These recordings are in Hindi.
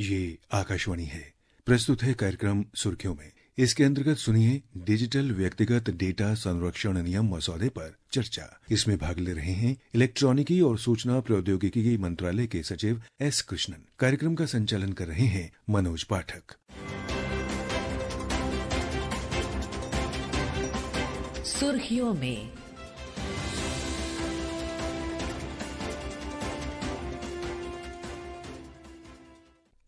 ये आकाशवाणी है। प्रस्तुत है कार्यक्रम सुर्खियों में। इसके अंतर्गत सुनिए डिजिटल व्यक्तिगत डेटा संरक्षण नियम मसौदे पर चर्चा। इसमें भाग ले रहे हैं इलेक्ट्रॉनिकी और सूचना प्रौद्योगिकी मंत्रालय के सचिव एस कृष्णन। कार्यक्रम का संचालन कर रहे हैं मनोज पाठक। सुर्खियों में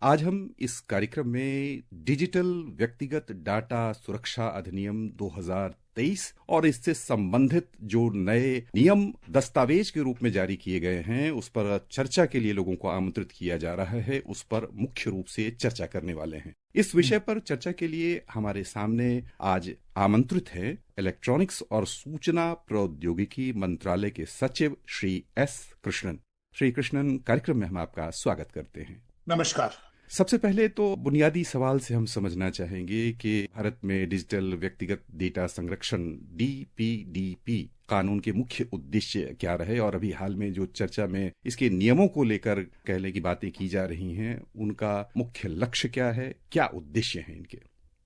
आज हम इस कार्यक्रम में डिजिटल व्यक्तिगत डाटा सुरक्षा अधिनियम 2023 और इससे संबंधित जो नए नियम दस्तावेज के रूप में जारी किए गए हैं उस पर चर्चा के लिए लोगों को आमंत्रित किया जा रहा है। उस पर मुख्य रूप से चर्चा करने वाले हैं। इस विषय पर चर्चा के लिए हमारे सामने आज आमंत्रित है इलेक्ट्रॉनिक्स और सूचना प्रौद्योगिकी मंत्रालय के सचिव श्री एस कृष्णन। श्री कृष्णन, कार्यक्रम में हम आपका स्वागत करते हैं। नमस्कार। सबसे पहले तो बुनियादी सवाल से हम समझना चाहेंगे कि भारत में डिजिटल व्यक्तिगत डेटा संरक्षण DPDP कानून के मुख्य उद्देश्य क्या रहे और अभी हाल में जो चर्चा में इसके नियमों को लेकर कहने की बातें की जा रही हैं उनका मुख्य लक्ष्य क्या है, क्या उद्देश्य है इनके?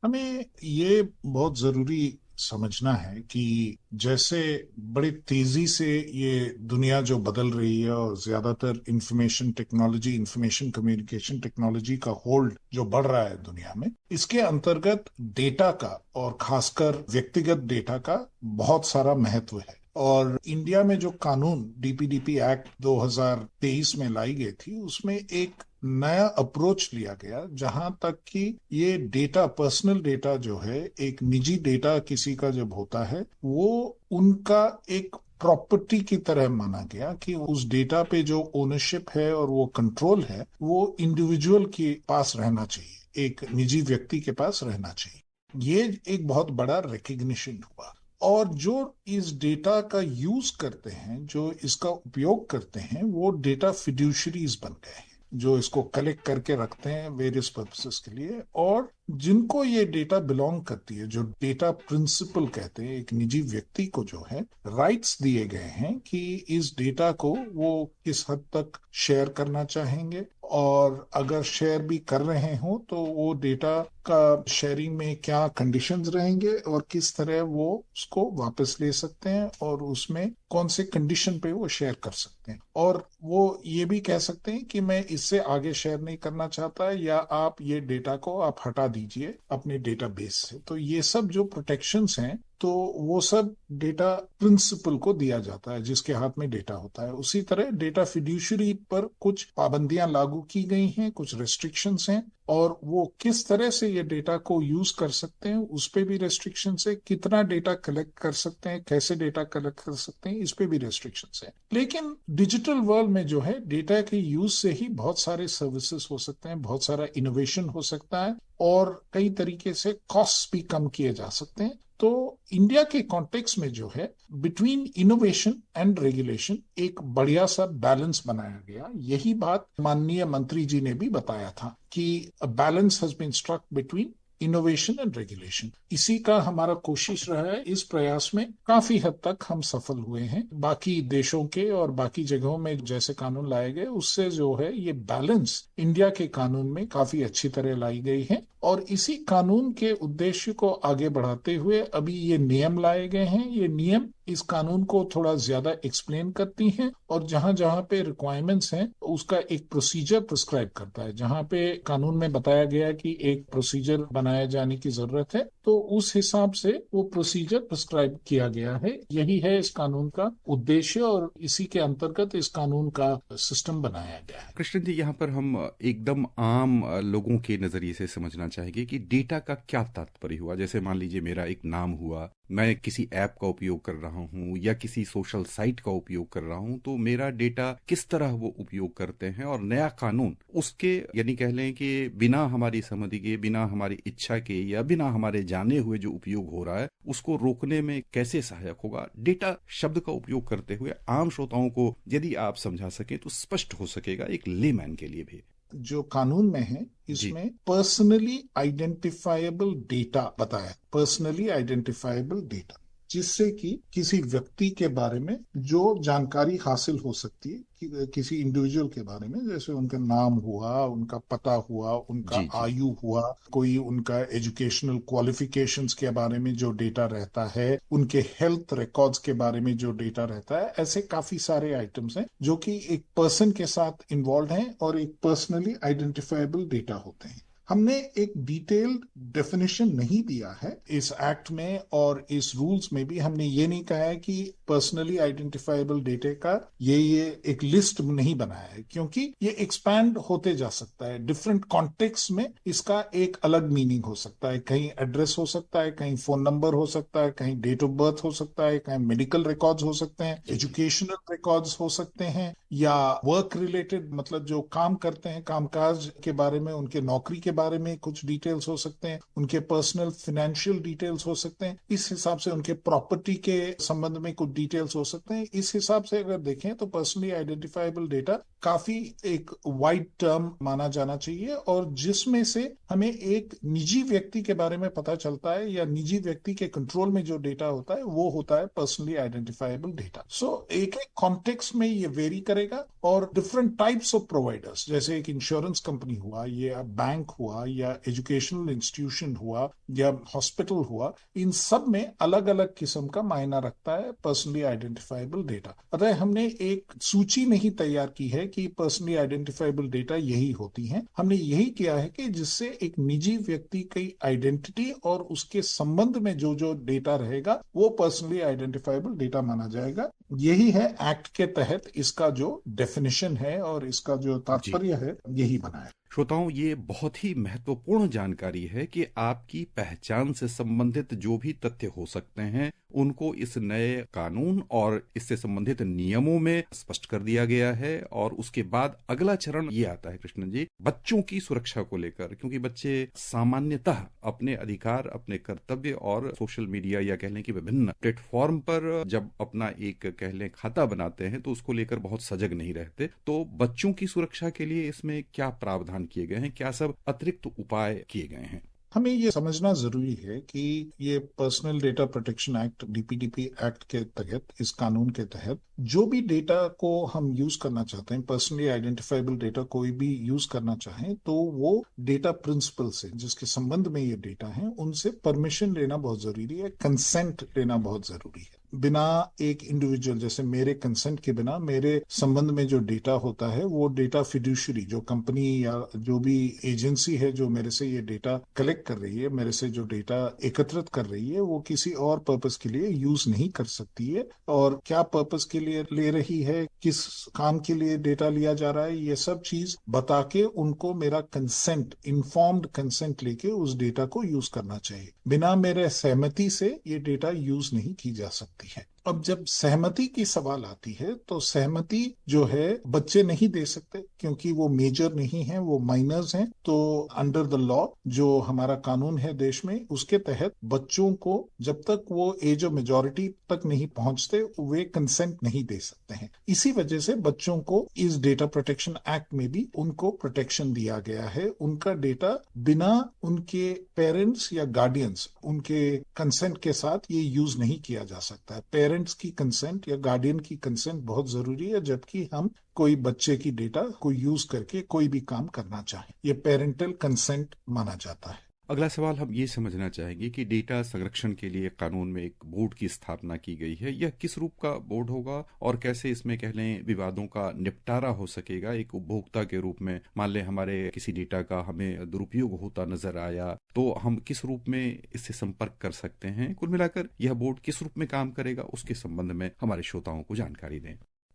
हमें ये बहुत जरूरी समझना है कि जैसे बड़ी तेजी से ये दुनिया जो बदल रही है और ज्यादातर information technology, information communication technology का होल्ड जो बढ़ रहा है दुनिया में, इसके अंतर्गत डेटा का और खासकर व्यक्तिगत डेटा का बहुत सारा महत्व है। और इंडिया में जो कानून DPDP एक्ट 2023 में लाई गई थी उसमें एक नया अप्रोच लिया गया जहां तक कि ये डेटा, पर्सनल डेटा जो है, एक निजी डेटा किसी का जब होता है वो उनका एक प्रॉपर्टी की तरह माना गया कि उस डेटा पे जो ओनरशिप है और वो कंट्रोल है वो इंडिविजुअल के पास रहना चाहिए, एक निजी व्यक्ति के पास रहना चाहिए। ये एक बहुत बड़ा रिकग्निशन हुआ। और जो इस डेटा का यूज करते हैं, जो इसका उपयोग करते हैं, वो डेटा फिड्यूशरीज बन गए हैं जो इसको कलेक्ट करके रखते हैं वेरियस पर्पसेस के लिए। और जिनको ये डेटा बिलोंग करती है, जो डेटा प्रिंसिपल कहते हैं, एक निजी व्यक्ति को जो है राइट्स दिए गए हैं कि इस डेटा को वो किस हद तक शेयर करना चाहेंगे और अगर शेयर भी कर रहे हो तो वो डेटा का शेयरिंग में क्या कंडीशंस रहेंगे और किस तरह वो उसको वापस ले सकते हैं और उसमें कौन से कंडीशन पे वो शेयर कर सकते हैं। और वो ये भी कह सकते हैं कि मैं इससे आगे शेयर नहीं करना चाहता या आप ये डेटा को आप हटा दीजिए अपने डेटाबेस से। तो ये सब जो प्रोटेक्शंस हैं तो वो सब डेटा प्रिंसिपल को दिया जाता है जिसके हाथ में डेटा होता है। उसी तरह डेटा फिड्यूशरी पर कुछ पाबंदियां लागू की गई हैं, कुछ रेस्ट्रिक्शंस हैं और वो किस तरह से ये डेटा को यूज कर सकते हैं उस पे भी रेस्ट्रिक्शंस है। कितना डेटा कलेक्ट कर सकते हैं, कैसे डेटा कलेक्ट कर सकते हैं, इस पे भी रेस्ट्रिक्शंस है। लेकिन डिजिटल वर्ल्ड में जो है डेटा के यूज से ही बहुत सारे सर्विसेज हो सकते हैं, बहुत सारा इनोवेशन हो सकता है और कई तरीके से कॉस्ट भी कम किए जा सकते हैं। तो इंडिया के कॉन्टेक्स्ट में जो है बिटवीन इनोवेशन एंड रेगुलेशन एक बढ़िया सा बैलेंस बनाया गया। यही बात माननीय मंत्री जी ने भी बताया था कि a balance has been struck between innovation and regulation. इसी का हमारा कोशिश रहा है। इस प्रयास में काफी हद तक हम सफल हुए हैं। बाकी देशों के और बाकी जगहों में जैसे कानून लाए गए उससे जो है ये बैलेंस इंडिया के कानून में काफी अच्छी तरह लाई गई है और इसी कानून के उद्देश्य को आगे बढ़ाते हुए अभी ये नियम लाए गए हैं। ये नियम इस कानून को थोड़ा ज्यादा एक्सप्लेन करती हैं और जहां जहां पे रिक्वायरमेंट्स हैं उसका एक प्रोसीजर प्रिस्क्राइब करता है। जहां पे कानून में बताया गया कि एक प्रोसीजर बनाया जाने की जरूरत है तो उस हिसाब से वो प्रोसीजर प्रिस्क्राइब किया गया है। यही है इस कानून का उद्देश्य और इसी के अंतर्गत इस कानून का सिस्टम बनाया गया है। कृष्ण जी, यहाँ पर हम एकदम आम लोगों के नजरिए से समझना चाहेंगे कि डेटा का क्या तात्पर्य हुआ। जैसे मान लीजिए मेरा एक नाम हुआ, मैं किसी ऐप का उपयोग कर रहा हूँ या किसी सोशल साइट का उपयोग कर रहा हूँ तो मेरा डेटा किस तरह वो उपयोग करते हैं और नया कानून उसके यानी कह लें कि बिना हमारी सहमति के, बिना हमारी इच्छा के या बिना हमारे जाने हुए जो उपयोग हो रहा है उसको रोकने में कैसे सहायक होगा। डेटा शब्द का उपयोग करते हुए आम श्रोताओं को यदि आप समझा सके तो स्पष्ट हो सकेगा एक लेमैन के लिए भी। जो कानून में है इसमें पर्सनली आइडेंटिफाइबल डेटा बताया, पर्सनली आइडेंटिफाइबल डेटा। जिससे कि किसी व्यक्ति के बारे में जो जानकारी हासिल हो सकती है किसी इंडिविजुअल के बारे में, जैसे उनका नाम हुआ, उनका पता हुआ, उनका जी जी। आयु हुआ, कोई उनका एजुकेशनल क्वालिफिकेशंस के बारे में जो डेटा रहता है, उनके हेल्थ रिकॉर्ड्स के बारे में जो डेटा रहता है, ऐसे काफी सारे आइटम्स हैं जो कि एक पर्सन के साथ इन्वॉल्व हैं और एक पर्सनली आइडेंटिफाइबल डेटा होते हैं। हमने एक डिटेल्ड डेफिनेशन नहीं दिया है इस एक्ट में, और इस रूल्स में भी हमने ये नहीं कहा है कि पर्सनली आइडेंटिफाइबल डेटा का ये एक लिस्ट नहीं बनाया है, क्योंकि ये एक्सपैंड होते जा सकता है। डिफरेंट कॉन्टेक्स्ट में इसका एक अलग मीनिंग हो सकता है। कहीं एड्रेस हो सकता है, कहीं फोन नंबर हो सकता है, कहीं डेट ऑफ बर्थ हो सकता है, कहीं मेडिकल रिकॉर्ड्स हो सकते हैं, एजुकेशनल रिकॉर्ड्स हो सकते हैं, या वर्क रिलेटेड मतलब जो काम करते हैं, कामकाज के बारे में, उनके नौकरी के बारे में कुछ डिटेल्स हो सकते हैं, उनके पर्सनल फाइनेंशियल डिटेल्स हो सकते हैं, इस हिसाब से उनके प्रॉपर्टी के संबंध में कुछ डिटेल्स हो सकते हैं। इस हिसाब से अगर देखें तो पर्सनली आइडेंटिफाइबल डेटा काफी एक वाइड टर्म माना जाना चाहिए, और जिसमें से हमें एक निजी व्यक्ति के बारे में पता चलता है या निजी व्यक्ति के कंट्रोल में जो डेटा होता है वो होता है पर्सनली आइडेंटिफाइबल डेटा। सो एक एक कॉन्टेक्स्ट में ये वेरी करेगा, और डिफरेंट टाइप्स ऑफ प्रोवाइडर्स, जैसे एक इंश्योरेंस कंपनी हुआ, या बैंक हुआ, या एजुकेशनल इंस्टीट्यूशन हुआ, या हॉस्पिटल हुआ, इन सब में अलग अलग किस्म का मायना रखता है पर्सनली आइडेंटिफाइबल डेटा। अतः हमने एक सूची नहीं तैयार की है कि पर्सनली आइडेंटिफाइबल डेटा यही होती हैं। हमने यही किया है कि जिससे एक निजी व्यक्ति की आइडेंटिटी और उसके संबंध में जो जो डेटा रहेगा वो पर्सनली आइडेंटिफाइबल डेटा माना जाएगा। यही है एक्ट के तहत इसका जो डेफिनेशन है और इसका जो जी तात्पर्य है, यही बना है। श्रोताओं, ये बहुत ही महत्वपूर्ण जानकारी है कि आपकी पहचान से संबंधित जो भी तथ्य हो सकते हैं उनको इस नए कानून और इससे संबंधित नियमों में स्पष्ट कर दिया गया है। और उसके बाद अगला चरण ये आता है कृष्णन जी, बच्चों की सुरक्षा को लेकर, क्योंकि बच्चे सामान्यतः अपने अधिकार, अपने कर्तव्य और सोशल मीडिया या कह लें कि विभिन्न प्लेटफॉर्म पर जब अपना एक कह लें खाता बनाते हैं तो उसको लेकर बहुत सजग नहीं रहते। तो बच्चों की सुरक्षा के लिए इसमें क्या प्रावधान किए गए हैं, क्या सब अतिरिक्त उपाय किए गए हैं? हमें ये समझना जरूरी है कि ये personal data protection act, DPDP act के तहत, इस कानून के तहत जो भी डेटा को हम यूज करना चाहते हैं, पर्सनली आइडेंटिफाइबल डेटा कोई भी यूज करना चाहें, तो वो डेटा प्रिंसिपल से जिसके संबंध में ये डेटा है उनसे परमिशन लेना बहुत जरूरी है, कंसेंट लेना बहुत जरूरी है। बिना एक इंडिविजुअल, जैसे मेरे कंसेंट के बिना मेरे संबंध में जो डेटा होता है वो डेटा फिड्यूशरी, जो कंपनी या जो भी एजेंसी है जो मेरे से ये डेटा कलेक्ट कर रही है, मेरे से जो डेटा एकत्रित कर रही है, वो किसी और पर्पस के लिए यूज नहीं कर सकती है। और क्या पर्पस के लिए ले रही है, किस काम के लिए डेटा लिया जा रहा है, ये सब चीज बता के उनको मेरा कंसेंट, इन्फॉर्म्ड कंसेंट लेके उस डेटा को यूज करना चाहिए। बिना मेरे सहमति से ये डेटा यूज नहीं की जा सकती है। अब जब सहमति की सवाल आती है तो सहमति जो है बच्चे नहीं दे सकते, क्योंकि वो मेजर नहीं है, वो माइनर्स हैं। तो अंडर द लॉ जो हमारा कानून है देश में, उसके तहत बच्चों को जब तक वो एज ऑफ मेजॉरिटी तक नहीं पहुंचते वे कंसेंट नहीं दे सकते हैं। इसी वजह से बच्चों को इस डेटा प्रोटेक्शन एक्ट में भी उनको प्रोटेक्शन दिया गया है। उनका डेटा बिना उनके पेरेंट्स या गार्डियंस, उनके कंसेंट के साथ ये यूज नहीं किया जा सकता है। पेरेंट्स की कंसेंट या गार्डियन की कंसेंट बहुत जरूरी है जबकि हम कोई बच्चे की डेटा को यूज करके कोई भी काम करना चाहें, ये पेरेंटल कंसेंट माना जाता है। अगला सवाल हम ये समझना चाहेंगे कि डेटा संरक्षण के लिए कानून में एक बोर्ड की स्थापना की गई है। यह किस रूप का बोर्ड होगा और कैसे इसमें कह लें विवादों का निपटारा हो सकेगा? एक उपभोक्ता के रूप में मान लें हमारे किसी डेटा का हमें दुरुपयोग होता नजर आया तो हम किस रूप में इससे संपर्क कर सकते हैं? कुल मिलाकर यह बोर्ड किस रूप में काम करेगा उसके संबंध में हमारे श्रोताओं को जानकारी दें।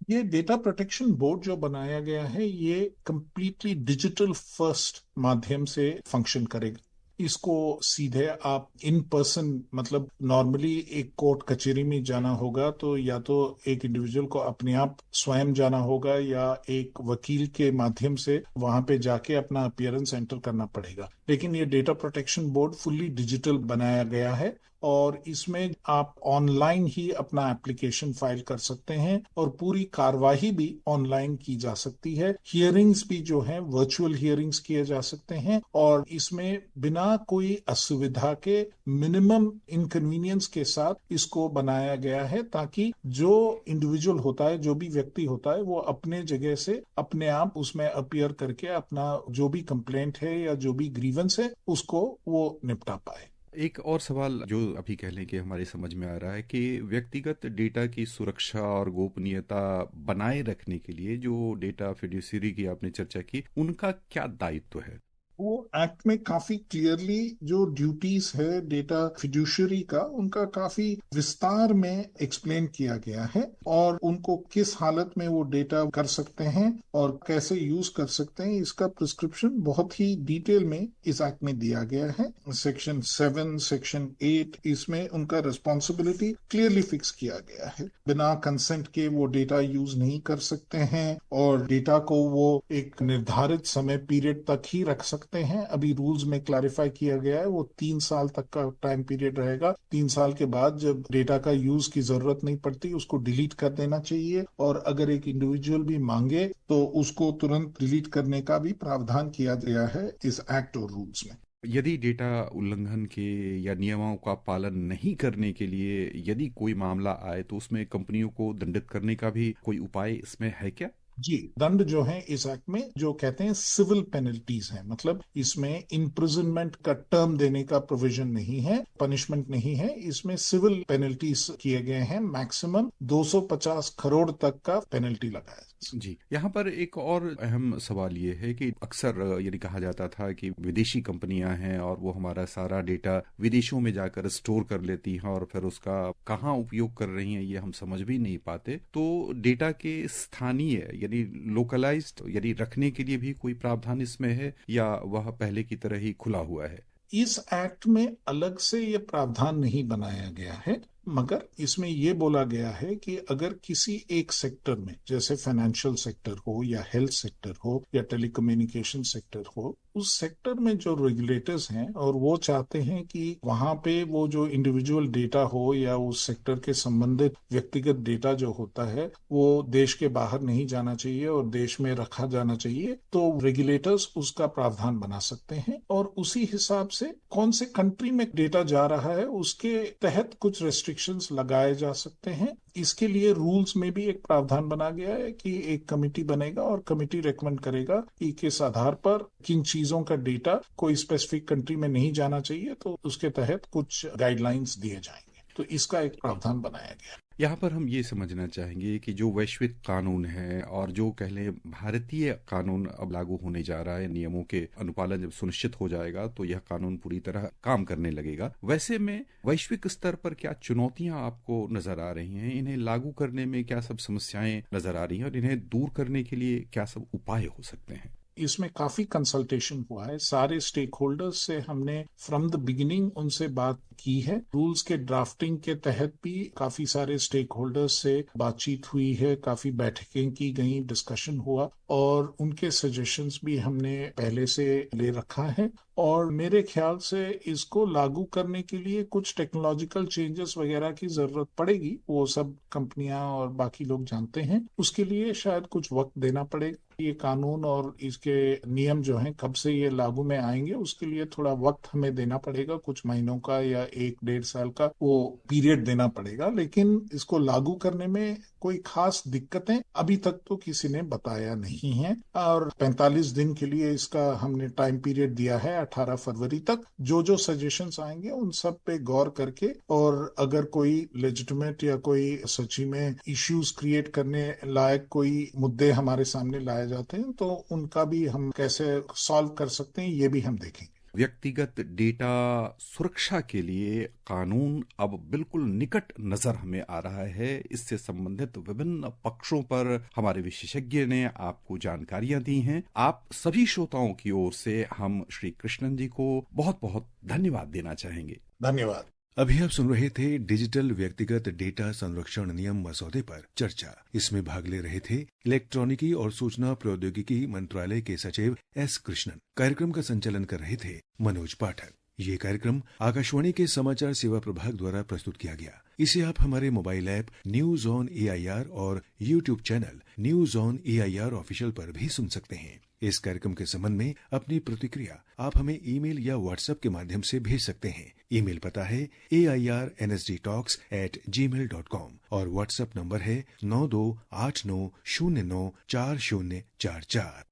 ये डेटा प्रोटेक्शन बोर्ड जो बनाया गया है ये कंप्लीटली डिजिटल फर्स्ट माध्यम से फंक्शन करेगा। इसको सीधे आप इन पर्सन, मतलब नॉर्मली एक कोर्ट कचहरी में जाना होगा तो या तो एक इंडिविजुअल को अपने आप स्वयं जाना होगा या एक वकील के माध्यम से वहां पे जाके अपना अपीयरेंस एंटर करना पड़ेगा। लेकिन ये data protection board fully digital बनाया गया है और इसमें आप ऑनलाइन ही अपना एप्लीकेशन फाइल कर सकते हैं और पूरी कार्यवाही भी ऑनलाइन की जा सकती है। हियरिंग्स भी जो है वर्चुअल हियरिंग्स किए जा सकते हैं और इसमें बिना कोई असुविधा के मिनिमम इनकन्वीनियंस के साथ इसको बनाया गया है, ताकि जो इंडिविजुअल होता है, जो भी व्यक्ति होता है, वो अपने जगह से अपने आप उसमें अपीयर करके अपना जो भी कंप्लेंट है या जो भी ग्रीवेंस है उसको वो निपटा पाए। एक और सवाल जो अभी कह लें कि हमारे समझ में आ रहा है कि व्यक्तिगत डेटा की सुरक्षा और गोपनीयता बनाए रखने के लिए जो डेटा फिड्यूसरी की आपने चर्चा की, उनका क्या दायित्व है? वो एक्ट में काफी क्लियरली जो ड्यूटीज है डेटा फिड्यूशरी का, उनका काफी विस्तार में एक्सप्लेन किया गया है और उनको किस हालत में वो डेटा कर सकते हैं और कैसे यूज कर सकते हैं, इसका प्रिस्क्रिप्शन बहुत ही डिटेल में इस एक्ट में दिया गया है। सेक्शन 7, सेक्शन 8, इसमें उनका रिस्पॉन्सिबिलिटी क्लियरली फिक्स किया गया है। बिना कंसेंट के वो डेटा यूज नहीं कर सकते हैं और डेटा को वो एक निर्धारित समय पीरियड तक ही रख सकते हैं। अभी रूल्स में क्लैरिफाई किया गया है वो 3 साल तक का टाइम पीरियड रहेगा। 3 साल के बाद जब डेटा का यूज की जरूरत नहीं पड़ती उसको डिलीट कर देना चाहिए और अगर एक इंडिविजुअल भी मांगे तो उसको तुरंत डिलीट करने का भी प्रावधान किया गया है इस एक्ट और रूल्स में। यदि डेटा उल्लंघन के या नियमों का पालन नहीं करने के लिए यदि कोई मामला आए तो उसमें कंपनियों को दंडित करने का भी कोई उपाय इसमें है क्या? जी, दंड जो है इस एक्ट में जो कहते हैं सिविल पेनल्टीज है, मतलब इसमें इम्प्रिजनमेंट का टर्म देने का प्रोविजन नहीं है, पनिशमेंट नहीं है, इसमें सिविल पेनल्टीज किए गए हैं। मैक्सिमम 250 करोड़ तक का पेनल्टी लगाया। जी, यहाँ पर एक और अहम सवाल ये है कि अक्सर यदि कहा जाता था कि विदेशी कंपनियां हैं और वो हमारा सारा डेटा विदेशों में जाकर स्टोर कर लेती हैं और फिर उसका कहाँ उपयोग कर रही हैं ये हम समझ भी नहीं पाते। तो डेटा के स्थानीय यानी लोकलाइज्ड यदि रखने के लिए भी कोई प्रावधान इसमें है या वह पहले की तरह ही खुला हुआ है? इस एक्ट में अलग से ये प्रावधान नहीं बनाया गया है, मगर इसमें ये बोला गया है कि अगर किसी एक सेक्टर में, जैसे फाइनेंशियल सेक्टर हो या हेल्थ सेक्टर हो या टेलीकम्युनिकेशन सेक्टर हो, उस सेक्टर में जो रेगुलेटर्स हैं और वो चाहते हैं कि वहां पे वो जो इंडिविजुअल डेटा हो या उस सेक्टर के संबंधित व्यक्तिगत डेटा जो होता है वो देश के बाहर नहीं जाना चाहिए और देश में रखा जाना चाहिए, तो रेगुलेटर्स उसका प्रावधान बना सकते हैं और उसी हिसाब से कौन से कंट्री में डेटा जा रहा है उसके तहत कुछ रेस्ट्रिक्शंस लगाए जा सकते हैं। इसके लिए रूल्स में भी एक प्रावधान बना गया है कि एक कमिटी बनेगा और कमिटी रेकमेंड करेगा कि किस आधार पर किन चीजों का डेटा कोई स्पेसिफिक कंट्री में नहीं जाना चाहिए, तो उसके तहत कुछ गाइडलाइंस दिए जाएंगे। तो इसका एक प्रावधान बनाया गया। यहाँ पर हम ये समझना चाहेंगे कि जो वैश्विक कानून है और जो कह लें भारतीय कानून अब लागू होने जा रहा है, नियमों के अनुपालन जब सुनिश्चित हो जाएगा तो यह कानून पूरी तरह काम करने लगेगा। वैसे में वैश्विक स्तर पर क्या चुनौतियां आपको नजर आ रही हैं? इन्हें लागू करने में क्या सब समस्याएं नजर आ रही हैं और इन्हें दूर करने के लिए क्या सब उपाय हो सकते हैं? इसमें काफी कंसल्टेशन हुआ है, सारे स्टेक होल्डर्स से हमने फ्रॉम द बिगिनिंग उनसे बात की है। रूल्स के ड्राफ्टिंग के तहत भी काफी सारे स्टेक होल्डर्स से बातचीत हुई है, काफी बैठकें की गई, डिस्कशन हुआ और उनके सजेशंस भी हमने पहले से ले रखा है और मेरे ख्याल से इसको लागू करने के लिए कुछ टेक्नोलॉजिकल चेंजेस वगैरह की जरूरत पड़ेगी, वो सब कंपनियां और बाकी लोग जानते हैं। उसके लिए शायद कुछ वक्त देना पड़ेगा। ये कानून और इसके नियम जो हैं कब से ये लागू में आएंगे उसके लिए थोड़ा वक्त हमें देना पड़ेगा, कुछ महीनों का या 1-1.5 साल का वो पीरियड देना पड़ेगा। लेकिन इसको लागू करने में कोई खास दिक्कतें अभी तक तो किसी ने बताया नहीं है और 45 दिन के लिए इसका हमने टाइम पीरियड दिया है, 18 फरवरी तक। जो सजेशंस आएंगे उन सब पे गौर करके और अगर कोई लेजिटिमेट या कोई सच्ची में इश्यूज क्रिएट करने लायक कोई मुद्दे हमारे सामने लाए जाते हैं तो उनका भी हम कैसे सॉल्व कर सकते हैं ये भी हम देखेंगे। व्यक्तिगत डेटा सुरक्षा के लिए कानून अब बिल्कुल निकट नजर हमें आ रहा है। इससे संबंधित विभिन्न पक्षों पर हमारे विशेषज्ञ ने आपको जानकारियां दी हैं। आप सभी श्रोताओं की ओर से हम श्री कृष्णन जी को बहुत बहुत धन्यवाद देना चाहेंगे। धन्यवाद। अभी आप सुन रहे थे डिजिटल व्यक्तिगत डेटा संरक्षण नियम मसौदे पर चर्चा। इसमें भाग ले रहे थे इलेक्ट्रॉनिकी और सूचना प्रौद्योगिकी मंत्रालय के सचिव एस कृष्णन। कार्यक्रम का संचालन कर रहे थे मनोज पाठक। ये कार्यक्रम आकाशवाणी के समाचार सेवा प्रभाग द्वारा प्रस्तुत किया गया। इसे आप हमारे mobile app news on AIR और YouTube channel news on AIR official पर भी सुन सकते हैं। इस कार्यक्रम के संबंध में अपनी प्रतिक्रिया आप हमें ईमेल या व्हाट्सएप के माध्यम से भेज सकते हैं। ईमेल पता है airnsdtalks@gmail.com और व्हाट्सएप नंबर है 9289094044।